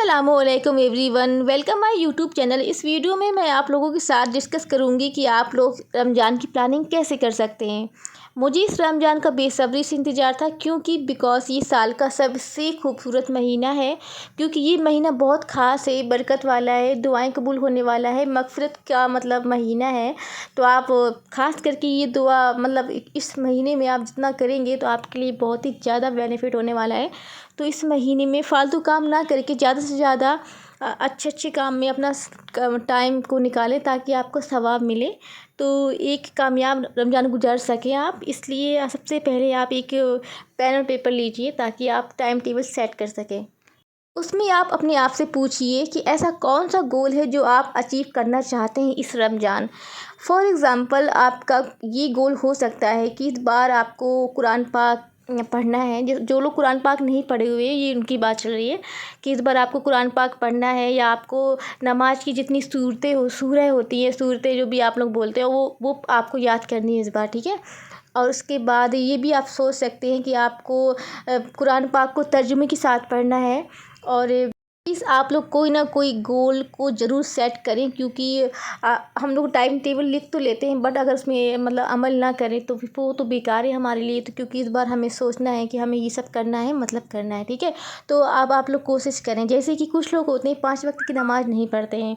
अस्सलामुअलैकुम everyone, welcome my YouTube channel. इस video में मैं आप लोगों के साथ डिस्कस करूंगी कि आप लोग रमज़ान की प्लानिंग कैसे कर सकते हैं। मुझे इस रमज़ान का बेसब्री से इंतज़ार था क्योंकि ये साल का सबसे खूबसूरत महीना है, क्योंकि ये महीना बहुत ख़ास है, बरकत वाला है, दुआएं कबूल होने वाला है, मग़फ़िरत का महीना है। तो आप ख़ास करके ये दुआ इस महीने में आप जितना करेंगे तो आपके लिए बहुत ही ज़्यादा बेनिफिट होने वाला है। तो इस महीने में फ़ालतू काम ना करके ज़्यादा से ज़्यादा अच्छे काम में अपना टाइम को निकालें ताकि आपको सवाब मिले, तो एक कामयाब रमज़ान गुजार सकें आप। इसलिए सबसे पहले आप एक पेन और पेपर लीजिए ताकि आप टाइम टेबल सेट कर सकें। उसमें आप अपने आप से पूछिए कि ऐसा कौन सा गोल है जो आप अचीव करना चाहते हैं इस रमज़ान। फॉर एग्ज़ाम्पल आपका ये गोल हो सकता है कि इस बार आपको कुरान पाक पढ़ना है। जो लोग कुरान पाक नहीं पढ़े हुए, ये उनकी बात चल रही है कि इस बार आपको कुरान पाक पढ़ना है, या आपको नमाज की जितनी सूरह होती हैं, सूरतें जो भी आप लोग बोलते हो, वो आपको याद करनी है इस बार, ठीक है। और उसके बाद ये भी आप सोच सकते हैं कि आपको कुरान पाक को तर्जुमे के साथ पढ़ना है। और प्लीज़ आप लोग कोई ना कोई गोल को ज़रूर सेट करें, क्योंकि हम लोग टाइम टेबल लिख तो लेते हैं, बट अगर उसमें अमल ना करें तो फिर वो तो बेकार है हमारे लिए। तो क्योंकि इस बार हमें सोचना है कि हमें ये सब करना है, करना है, ठीक है। तो अब आप लोग कोशिश करें। जैसे कि कुछ लोग होते हैं 5 वक्त की नमाज़ नहीं पढ़ते हैं,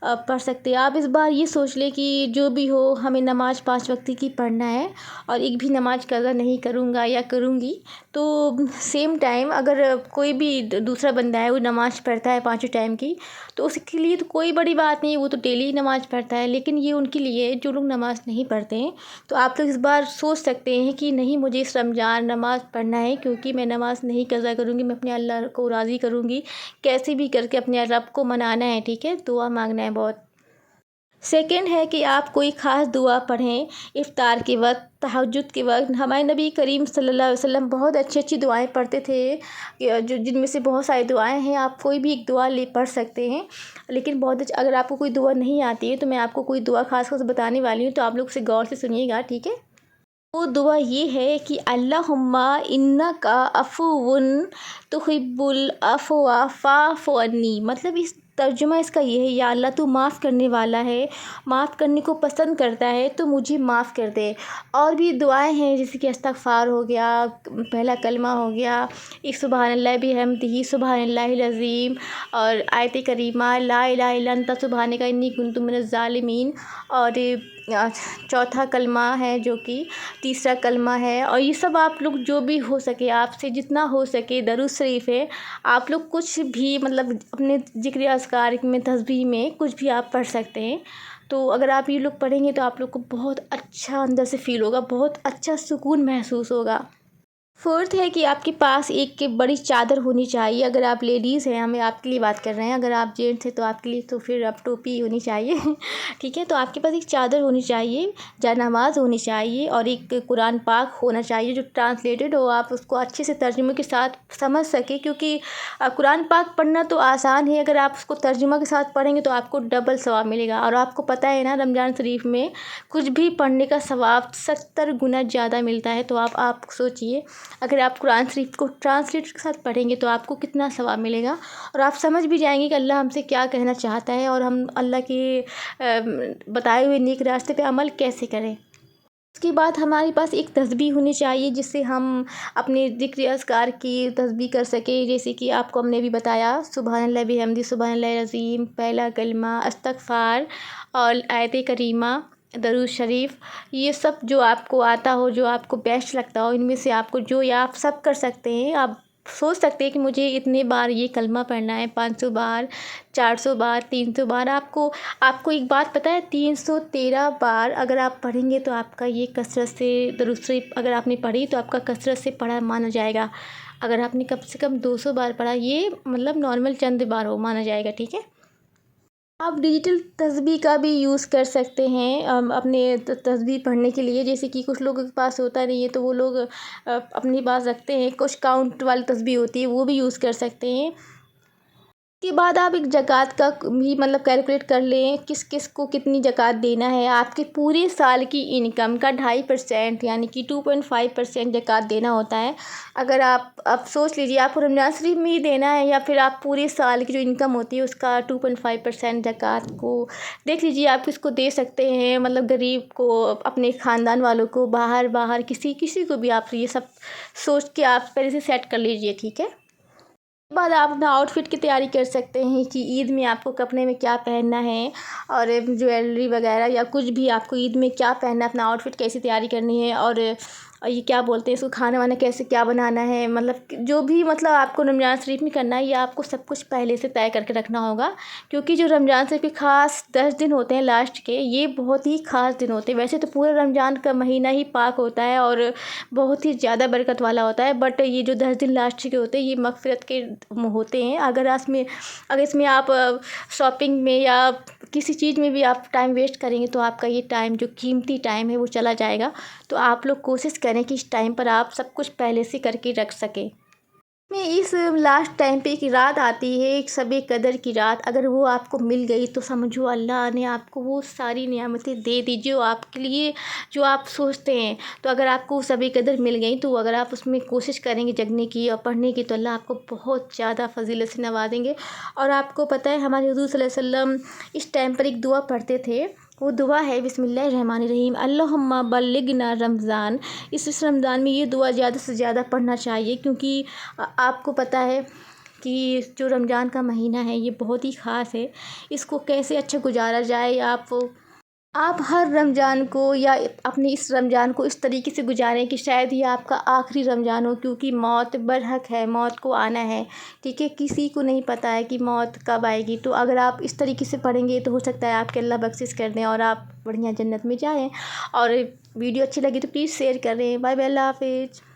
पढ़ सकते हैं। आप इस बार ये सोच लें कि जो भी हो हमें नमाज़ 5 वक्त की पढ़ना है, और एक भी नमाज कज़ा नहीं करूँगा या करूँगी। तो सेम टाइम अगर कोई भी दूसरा बंदा है वो नमाज़ पढ़ता है 5 टाइम की, तो उसके लिए तो कोई बड़ी बात नहीं, वो तो डेली नमाज़ पढ़ता है। लेकिन ये उनके लिए जो लोग नमाज़ नहीं पढ़ते हैं, तो आप लोग इस बार सोच सकते हैं कि नहीं, मुझे इस रमज़ान नमाज़ पढ़ना है, क्योंकि मैं नमाज़ नहीं कज़ा करूँगी, मैं अपने अल्लाह को राज़ी करूँगी, कैसे भी करके अपने रब को मनाना है, ठीक है, दुआ मांगना है बहुत। सेकंड है कि आप कोई ख़ास दुआ पढ़ें इफ़्तार के वक्त, तहज्जुद के वक्त। हमारे नबी करीम सल्लल्लाहु अलैहि वसल्लम बहुत अच्छी दुआएं पढ़ते थे, जो जिनमें से बहुत सारी दुआएं हैं। आप कोई भी एक दुआ पढ़ सकते हैं, लेकिन अगर आपको कोई दुआ नहीं आती है तो मैं आपको कोई दुआ ख़ास बताने वाली हूँ, तो आप लोग उसे गौर से सुनिएगा, ठीक है। वो दुआ ये है कि अल्लाहुम्मा इन्नका अफ़ुव्वुन तुहिब्बुल अफ़्वा फ़अफ़ु अन्नी। इस तर्जुमा इसका ये है, या अल्लाह तू माफ़ करने वाला है, माफ़ करने को पसंद करता है, तो मुझे माफ़ कर दे। और भी दुआएं हैं जैसे कि इस्तग़फ़ार हो गया, पहला कलमा हो गया, एक सुबहानल्लाह बिहम्दिही सुबहानल्लाहिल अज़ीम, और आयत करीमा ला इलाहा इल्ला अंता सुबहानका इन्नी कुन्तु मिनज़ ज़ालिमीन। और चौथा कलमा है जो कि तीसरा कलमा है। और ये सब आप लोग जो भी हो सके, आपसे जितना हो सके, दरूद शरीफ है, आप लोग कुछ भी अपने ज़िक्र अज़कार में, तस्बीह में कुछ भी आप पढ़ सकते हैं। तो अगर आप ये लोग पढ़ेंगे तो आप लोग को बहुत अच्छा अंदर से फ़ील होगा, बहुत अच्छा सुकून महसूस होगा। फोर्थ है कि आपके पास एक बड़ी चादर होनी चाहिए। अगर आप लेडीज़ हैं, हमें आपके लिए बात कर रहे हैं, अगर आप जेंट्स हैं तो आपके लिए तो फिर आप टोपी होनी चाहिए ठीक है। तो आपके पास एक चादर होनी चाहिए, जानमाज़ होनी चाहिए, और एक कुरान पाक होना चाहिए जो ट्रांसलेटेड हो, आप उसको अच्छे से तर्जुमे के साथ समझ सकें। क्योंकि कुरान पाक पढ़ना तो आसान है, अगर आप उसको तर्जुमा के साथ पढ़ेंगे तो आपको डबल सवाब मिलेगा। और आपको पता है ना, रमज़ान शरीफ में कुछ भी पढ़ने का सवाब 70 गुना ज़्यादा मिलता है। तो आप सोचिए, अगर आप कुरान शरीफ को ट्रांसलेट के साथ पढ़ेंगे तो आपको कितना सवाब मिलेगा, और आप समझ भी जाएंगे कि अल्लाह हमसे क्या कहना चाहता है, और हम अल्लाह के बताए हुए नेक रास्ते पे अमल कैसे करें। उसके बाद हमारे पास एक तस्बीह होनी चाहिए जिससे हम अपने ज़िक्र अज़कार की तस्बीह कर सकें। जैसे कि आपको हमने भी बताया, सुबहानल्लाह बिहम्दी सुबहानल्लाहिल अज़ीम, पहला कलमा, इस्तग़फ़ार, और आयत करीमा, दरूद शरीफ। ये सब जो आपको आता हो, जो आपको बेस्ट लगता हो, इनमें से आपको जो, या आप सब कर सकते हैं। आप सोच सकते हैं कि मुझे इतने बार ये कलमा पढ़ना है, 500 बार, 400 बार, 300 बार। आपको एक बात पता है, 313 बार अगर आप पढ़ेंगे तो आपका ये कसरत से दरूद शरीफ अगर आपने पढ़ी तो आपका कसरत से पढ़ा माना जाएगा। अगर आपने कम से कम 200 बार पढ़ा, ये नॉर्मल चंद बार हो माना जाएगा, ठीक है। आप डिजिटल तस्बीह का भी यूज़ कर सकते हैं अपने तस्बीह पढ़ने के लिए। जैसे कि कुछ लोगों के पास होता नहीं है तो वो लोग अपने पास रखते हैं, कुछ काउंट वाली तस्बीह होती है, वो भी यूज़ कर सकते हैं। के बाद आप एक ज़कात का भी मतलब कैलकुलेट कर लें किस किस को कितनी ज़कात देना है। आपके पूरे साल की इनकम का 2.5% यानी कि 2.5% ज़कात देना होता है। अगर आप सोच लीजिए आपको रमज़ान शरीफ में ही देना है या फिर आप पूरे साल की जो इनकम होती है उसका 2.5% ज़कात को देख लीजिए आप किसको दे सकते हैं। मतलब गरीब को, अपने ख़ानदान वालों को, बाहर किसी किसी को भी आप ये सब सोच के आप पहले से सेट कर लीजिए, ठीक है। बाद आप अपना आउटफिट की तैयारी कर सकते हैं कि ईद में आपको कपड़े में क्या पहनना है और ज्वेलरी वगैरह या कुछ भी आपको ईद में क्या पहनना है, अपना आउटफिट कैसी तैयारी करनी है और ये क्या बोलते हैं इसको, खाना वाना कैसे क्या बनाना है। मतलब जो भी मतलब आपको रमज़ान शरीफ में करना है ये आपको सब कुछ पहले से तय करके रखना होगा, क्योंकि जो रमज़ान शरीफ के ख़ास 10 दिन होते हैं लास्ट के, ये बहुत ही ख़ास दिन होते हैं। वैसे तो पूरा रमज़ान का महीना ही पाक होता है और बहुत ही ज़्यादा बरकत वाला होता है, बट ये जो 10 दिन लास्ट के होते हैं ये मग़फ़िरत के होते हैं। अगर इसमें आप शॉपिंग में या किसी चीज़ में भी आप टाइम वेस्ट करेंगे तो आपका ये टाइम जो कीमती टाइम है वो चला जाएगा। तो आप लोग कोशिश करें कि इस टाइम पर आप सब कुछ पहले से करके रख सकें। में इस लास्ट टाइम पे एक रात आती है, एक शब कदर की रात, अगर वो आपको मिल गई तो समझो अल्लाह ने आपको वो सारी नियामतें दे दी जो आपके लिए, जो आप सोचते हैं। तो अगर आपको शब कदर मिल गई तो अगर आप उसमें कोशिश करेंगे जगने की और पढ़ने की तो अल्लाह आपको बहुत ज़्यादा फ़ज़ीलत से नवाजेंगे। और आपको पता है हमारे हुज़ूर सल्लल्लाहु अलैहि वसल्लम इस टाइम पर एक दुआ पढ़ते थे। वो दुआ है बिस्मिल्लाहिर्रहमानिर्रहीम, अल्लाहुम्मा बल्लिगना रमज़ान। इस रमज़ान में ये दुआ ज़्यादा से ज़्यादा पढ़ना चाहिए, क्योंकि आपको पता है कि जो रमज़ान का महीना है ये बहुत ही ख़ास है। इसको कैसे अच्छा गुजारा जाए, आप हर रमज़ान को या अपने इस रमज़ान को इस तरीके से गुजारें कि शायद ये आपका आखिरी रमज़ान हो, क्योंकि मौत बरहक है, मौत को आना है, ठीक है। किसी को नहीं पता है कि मौत कब आएगी। तो अगर आप इस तरीके से पढ़ेंगे तो हो सकता है आपके अल्लाह बख्शिश कर दें और आप बढ़िया जन्नत में जाएँ। और वीडियो अच्छी लगी तो प्लीज़ शेयर करें। बाय बाय, अल्लाह हाफ़िज़।